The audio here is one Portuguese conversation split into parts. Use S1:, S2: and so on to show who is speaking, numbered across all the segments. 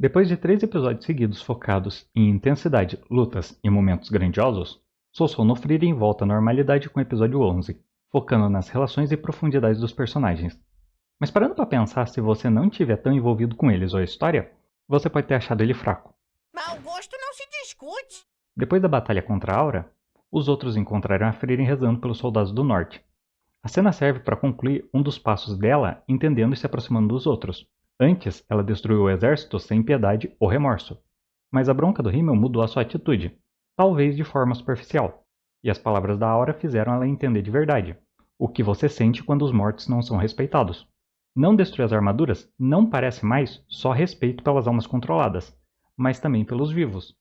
S1: Depois de 3 episódios seguidos focados em intensidade, lutas e momentos grandiosos, Sousou Frieren volta à normalidade com o episódio 11, focando nas relações e profundidades dos personagens. Mas parando para pensar, se você não estiver tão envolvido com eles ou a história, você pode ter achado ele fraco.
S2: Mau gosto não se discute.
S1: Depois da batalha contra a Aura, os outros encontraram a Frieren rezando pelos soldados do norte. A cena serve para concluir um dos passos dela entendendo e se aproximando dos outros. Antes, ela destruiu o exército sem piedade ou remorso. Mas a bronca do Himmel mudou a sua atitude, talvez de forma superficial. E as palavras da Aura fizeram ela entender de verdade o que você sente quando os mortos não são respeitados. Não destruir as armaduras não parece mais só respeito pelas almas controladas, mas também pelos vivos.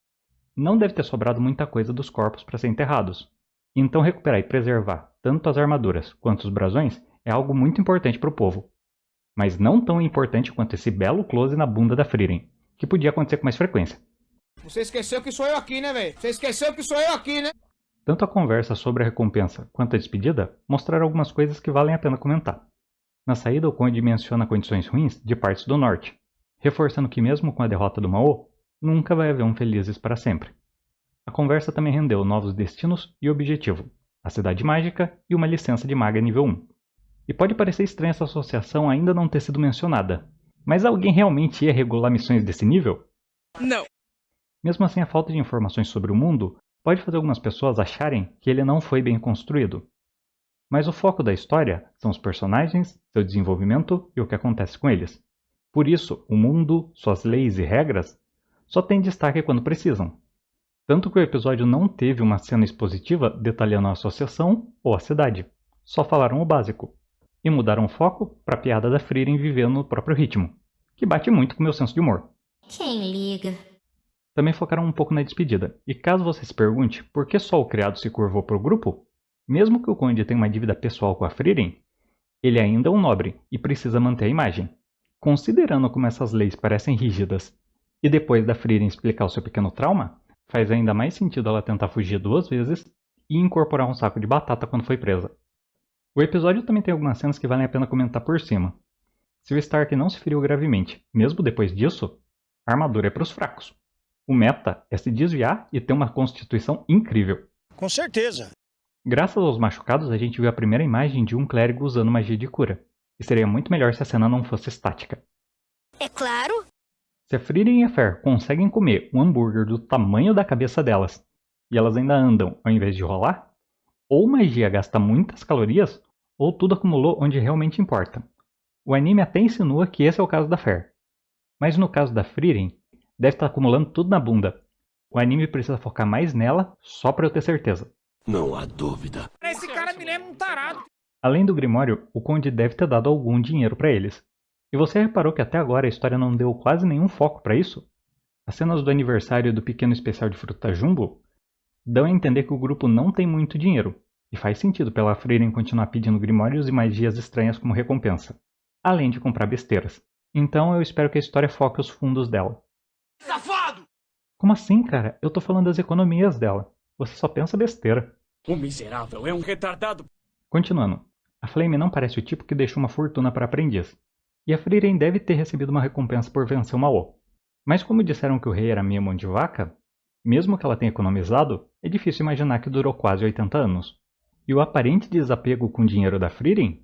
S1: Não deve ter sobrado muita coisa dos corpos para ser enterrados. Então recuperar e preservar tanto as armaduras quanto os brasões é algo muito importante para o povo. Mas não tão importante quanto esse belo close na bunda da Frieren, que podia acontecer com mais frequência.
S3: Você esqueceu que sou eu aqui, né, velho? Você esqueceu que sou eu aqui, né?
S1: Tanto a conversa sobre a recompensa quanto a despedida mostraram algumas coisas que valem a pena comentar. Na saída, o Conde menciona condições ruins de partes do norte, reforçando que mesmo com a derrota do Mao, nunca vai haver um felizes para sempre. A conversa também rendeu novos destinos e objetivo, a Cidade Mágica e uma licença de maga nível 1. E pode parecer estranha essa associação ainda não ter sido mencionada, mas alguém realmente ia regular missões desse nível?
S2: Não.
S1: Mesmo assim, a falta de informações sobre o mundo pode fazer algumas pessoas acharem que ele não foi bem construído. Mas o foco da história são os personagens, seu desenvolvimento e o que acontece com eles. Por isso, o mundo, suas leis e regras só têm destaque quando precisam. Tanto que o episódio não teve uma cena expositiva detalhando a associação ou a cidade. Só falaram o básico. E mudaram o foco para a piada da Frieren vivendo no próprio ritmo, que bate muito com o meu senso de humor.
S4: Quem liga?
S1: Também focaram um pouco na despedida. E caso você se pergunte por que só o criado se curvou para o grupo, mesmo que o Conde tenha uma dívida pessoal com a Frieren, ele ainda é um nobre e precisa manter a imagem. Considerando como essas leis parecem rígidas, e depois da Frieren explicar o seu pequeno trauma, faz ainda mais sentido ela tentar fugir 2 vezes e incorporar um saco de batata quando foi presa. O episódio também tem algumas cenas que valem a pena comentar por cima. Se o Stark não se feriu gravemente, mesmo depois disso, a armadura é para os fracos. O meta é se desviar e ter uma constituição incrível.
S3: Com certeza.
S1: Graças aos machucados, a gente viu a primeira imagem de um clérigo usando magia de cura. E seria muito melhor se a cena não fosse estática.
S4: É claro.
S1: Se a Frieren e a Fer conseguem comer um hambúrguer do tamanho da cabeça delas, e elas ainda andam ao invés de rolar, ou magia gasta muitas calorias, ou tudo acumulou onde realmente importa. O anime até insinua que esse é o caso da Fer. Mas no caso da Frieren, deve estar acumulando tudo na bunda. O anime precisa focar mais nela, só para eu ter certeza.
S5: Não há dúvida.
S3: Esse cara me lembra um tarado.
S1: Além do Grimório, o Conde deve ter dado algum dinheiro para eles. E você reparou que até agora a história não deu quase nenhum foco para isso? As cenas do aniversário do pequeno especial de fruta Jumbo dão a entender que o grupo não tem muito dinheiro, e faz sentido pela Frieren continuar pedindo grimórios e magias estranhas como recompensa, além de comprar besteiras. Então eu espero que a história foque os fundos dela.
S3: Safado!
S1: Como assim, cara? Eu tô falando das economias dela. Você só pensa besteira.
S5: O miserável é um retardado.
S1: Continuando, a Flame não parece o tipo que deixou uma fortuna para aprendiz, e a Frieren deve ter recebido uma recompensa por vencer o Mao. Mas como disseram que o rei era meio mão de vaca, mesmo que ela tenha economizado, é difícil imaginar que durou quase 80 anos. E o aparente desapego com o dinheiro da Frieren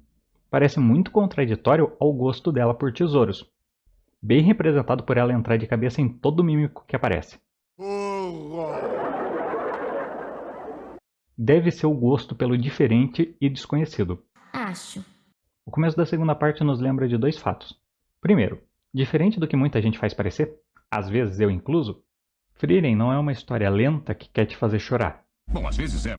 S1: parece muito contraditório ao gosto dela por tesouros, bem representado por ela entrar de cabeça em todo mímico que aparece. Deve ser o gosto pelo diferente e desconhecido.
S4: Acho.
S1: O começo da segunda parte nos lembra de 2 fatos. Primeiro, diferente do que muita gente faz parecer, às vezes eu incluso, Frieren não é uma história lenta que quer te fazer chorar.
S5: Bom, às vezes é.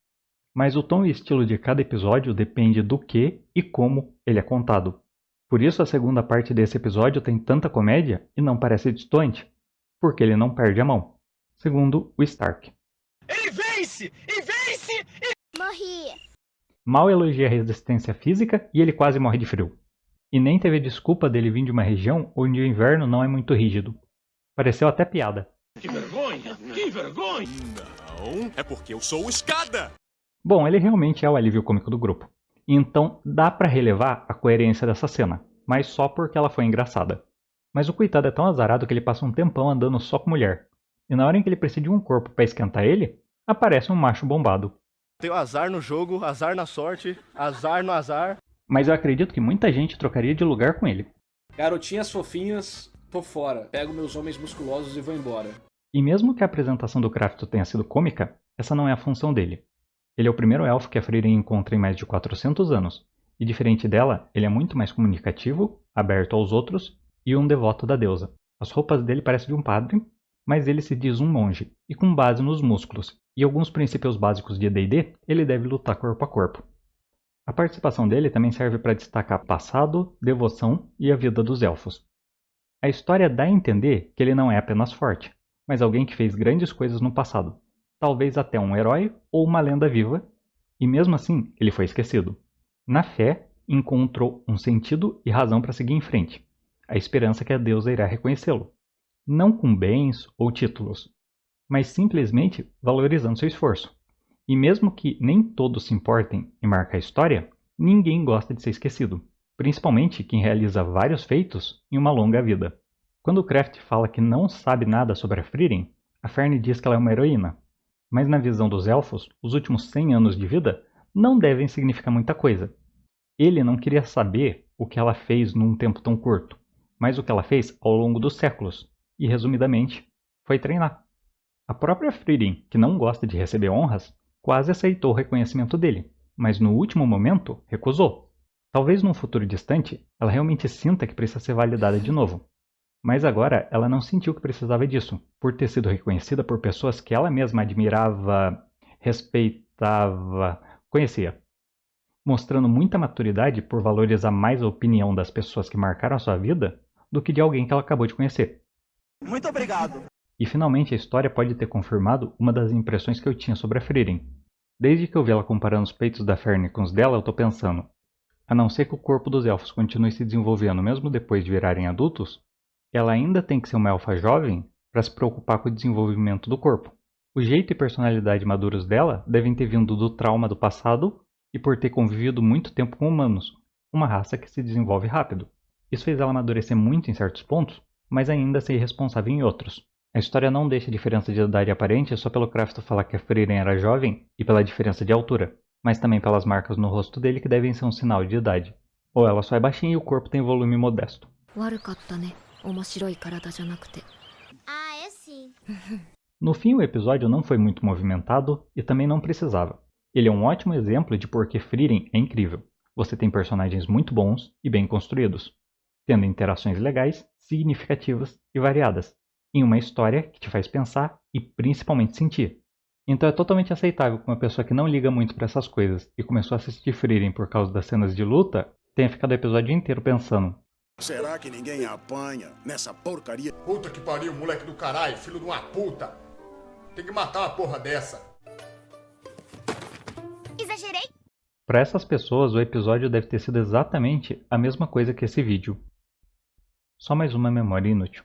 S1: Mas o tom e estilo de cada episódio depende do que e como ele é contado. Por isso a segunda parte desse episódio tem tanta comédia e não parece distante, porque ele não perde a mão. Segundo o Stark.
S3: Ele vence! E vence!
S4: Morri.
S1: Mal elogia a resistência física e ele quase morre de frio. E nem teve desculpa dele vir de uma região onde o inverno não é muito rígido. Pareceu até piada.
S5: Que vergonha! Que vergonha! Não, é porque eu sou o escada!
S1: Bom, ele realmente é o alívio cômico do grupo. Então dá pra relevar a coerência dessa cena, mas só porque ela foi engraçada. Mas o coitado é tão azarado que ele passa um tempão andando só com mulher. E na hora em que ele precisa de um corpo para esquentar ele, aparece um macho bombado.
S6: Tenho azar no jogo, azar na sorte, azar no azar.
S1: Mas eu acredito que muita gente trocaria de lugar com ele.
S7: Garotinhas fofinhas, tô fora. Pego meus homens musculosos e vou embora.
S1: E mesmo que a apresentação do Crafton tenha sido cômica, essa não é a função dele. Ele é o primeiro elfo que a Frieren encontra em mais de 400 anos, e diferente dela, ele é muito mais comunicativo, aberto aos outros e um devoto da deusa. As roupas dele parecem de um padre, mas ele se diz um monge, e com base nos músculos, e alguns princípios básicos de D&D, ele deve lutar corpo a corpo. A participação dele também serve para destacar passado, devoção e a vida dos elfos. A história dá a entender que ele não é apenas forte, mas alguém que fez grandes coisas no passado, talvez até um herói ou uma lenda viva, e mesmo assim ele foi esquecido. Na fé, encontrou um sentido e razão para seguir em frente, a esperança que a deusa irá reconhecê-lo, não com bens ou títulos, mas simplesmente valorizando seu esforço. E mesmo que nem todos se importem em marcar a história, ninguém gosta de ser esquecido, principalmente quem realiza vários feitos em uma longa vida. Quando o Craft fala que não sabe nada sobre a Frieren, a Fern diz que ela é uma heroína. Mas na visão dos elfos, os últimos 100 anos de vida não devem significar muita coisa. Ele não queria saber o que ela fez num tempo tão curto, mas o que ela fez ao longo dos séculos, e resumidamente, foi treinar. A própria Frieren, que não gosta de receber honras, quase aceitou o reconhecimento dele, mas no último momento recusou. Talvez num futuro distante, ela realmente sinta que precisa ser validada de novo. Mas agora ela não sentiu que precisava disso, por ter sido reconhecida por pessoas que ela mesma admirava, respeitava, conhecia. Mostrando muita maturidade por valorizar mais a opinião das pessoas que marcaram a sua vida do que de alguém que ela acabou de conhecer.
S6: Muito obrigado.
S1: E finalmente a história pode ter confirmado uma das impressões que eu tinha sobre a Frieren. Desde que eu vi ela comparando os peitos da Fern com os dela, eu tô pensando, a não ser que o corpo dos elfos continue se desenvolvendo mesmo depois de virarem adultos, ela ainda tem que ser uma elfa jovem para se preocupar com o desenvolvimento do corpo. O jeito e personalidade maduros dela devem ter vindo do trauma do passado e por ter convivido muito tempo com humanos, uma raça que se desenvolve rápido. Isso fez ela amadurecer muito em certos pontos, mas ainda ser irresponsável em outros. A história não deixa diferença de idade aparente só pelo Crafton falar que a Frieren era jovem e pela diferença de altura, mas também pelas marcas no rosto dele que devem ser um sinal de idade. Ou ela só é baixinha e o corpo tem volume modesto.
S4: Ah, é sim.
S1: No fim, o episódio não foi muito movimentado e também não precisava. Ele é um ótimo exemplo de por que Frieren é incrível. Você tem personagens muito bons e bem construídos, tendo interações legais, significativas e variadas, em uma história que te faz pensar e principalmente sentir. Então é totalmente aceitável que uma pessoa que não liga muito para essas coisas e começou a assistir Frieren por causa das cenas de luta, tenha ficado o episódio inteiro pensando:
S8: será que ninguém apanha nessa porcaria?
S9: Puta que pariu, moleque do caralho, filho de uma puta. Tem que matar uma porra dessa.
S4: Exagerei?
S1: Para essas pessoas, o episódio deve ter sido exatamente a mesma coisa que esse vídeo. Só mais uma memória inútil.